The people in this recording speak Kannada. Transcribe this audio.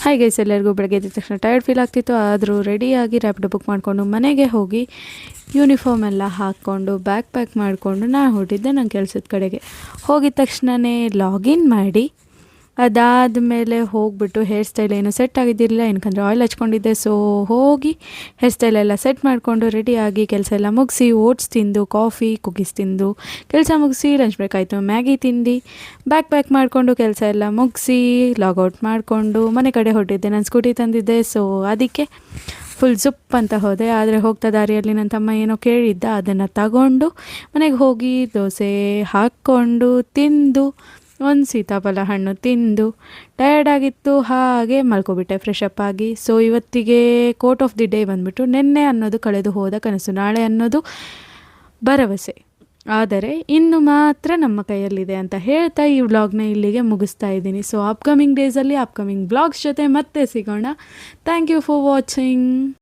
ಹಾಯ್ ಗೈಸ್, ಎಲ್ಲರಿಗೂ ಬೆಳಗ್ಗೆ ಎದ್ದ ತಕ್ಷಣ ಟಯರ್ಡ್ ಫೀಲ್ ಆಗ್ತಿತ್ತು. ಆದರೂ ರೆಡಿಯಾಗಿ ರ್ಯಾಪಿಡೋ ಬುಕ್ ಮಾಡಿಕೊಂಡು ಮನೆಗೆ ಹೋಗಿ ಯೂನಿಫಾರ್ಮ್ ಎಲ್ಲ ಹಾಕ್ಕೊಂಡು ಬ್ಯಾಗ್ ಪ್ಯಾಕ್ ಮಾಡಿಕೊಂಡು ನಾನು ಹೊರಟಿದ್ದೆ ನನ್ನ ಕೆಲಸದ ಕಡೆಗೆ. ಹೋಗಿದ ತಕ್ಷಣವೇ ಲಾಗಿನ್ ಮಾಡಿ ಅದಾದಮೇಲೆ ಹೋಗಿಬಿಟ್ಟು ಹೇರ್ ಸ್ಟೈಲ್ ಏನು ಸೆಟ್ ಆಗಿದ್ದಿರಲಿಲ್ಲ, ಏನಕ್ಕಂದರೆ ಆಯಿಲ್ ಹಚ್ಕೊಂಡಿದ್ದೆ. ಸೊ ಹೋಗಿ ಹೇರ್ ಸ್ಟೈಲೆಲ್ಲ ಸೆಟ್ ಮಾಡಿಕೊಂಡು ರೆಡಿಯಾಗಿ ಕೆಲಸ ಎಲ್ಲ ಮುಗಿಸಿ ಓಟ್ಸ್ ತಿಂದು ಕಾಫಿ ಕುಕೀಸ್ ತಿಂದು ಕೆಲಸ ಮುಗಿಸಿ ಲಂಚ್ ಬ್ರೇಕ್ ಆಯಿತು, ಮ್ಯಾಗಿ ತಿಂದು ಬ್ಯಾಗ್ ಪ್ಯಾಕ್ ಮಾಡಿಕೊಂಡು ಕೆಲಸ ಎಲ್ಲ ಮುಗಿಸಿ ಲಾಗೌಟ್ ಮಾಡಿಕೊಂಡು ಮನೆ ಕಡೆ ಹೊರಟಿದ್ದೆ. ನಾನು ಸ್ಕೂಟಿ ತಂದಿದ್ದೆ, ಸೊ ಅದಕ್ಕೆ ಫುಲ್ ಜುಪ್ ಅಂತ ಹೋದೆ. ಆದರೆ ಹೋಗ್ತಾ ದಾರಿಯಲ್ಲಿ ನನ್ನ ತಮ್ಮ ಏನೋ ಕೇಳಿದ್ದ, ಅದನ್ನು ತಗೊಂಡು ಮನೆಗೆ ಹೋಗಿ ದೋಸೆ ಹಾಕ್ಕೊಂಡು ತಿಂದು ಒಂದು ಸೀತಾಫಲ ಹಣ್ಣು ತಿಂದು ಟಯರ್ಡಾಗಿತ್ತು, ಹಾಗೆ ಮಲ್ಕೊಬಿಟ್ಟೆ ಫ್ರೆಶ್ ಅಪ್ ಆಗಿ. ಸೊ ಇವತ್ತಿಗೆ ಕೋಟ್ ಆಫ್ ದಿ ಡೇ ಬಂದುಬಿಟ್ಟು ನೆನ್ನೆ ಅನ್ನೋದು ಕಳೆದು ಹೋದ ಕನಸು, ನಾಳೆ ಅನ್ನೋದು ಭರವಸೆ, ಆದರೆ ಇನ್ನು ಮಾತ್ರ ನಮ್ಮ ಕೈಯಲ್ಲಿದೆ ಅಂತ ಹೇಳ್ತಾ ಈ ವ್ಲಾಗ್ನ ಇಲ್ಲಿಗೆ ಮುಗಿಸ್ತಾ ಇದ್ದೀನಿ. ಸೊ ಅಪ್ಕಮಿಂಗ್ ಡೇಸಲ್ಲಿ ಅಪ್ಕಮಿಂಗ್ ಬ್ಲಾಗ್ಸ್ ಜೊತೆ ಮತ್ತೆ ಸಿಗೋಣ. Thank you for watching.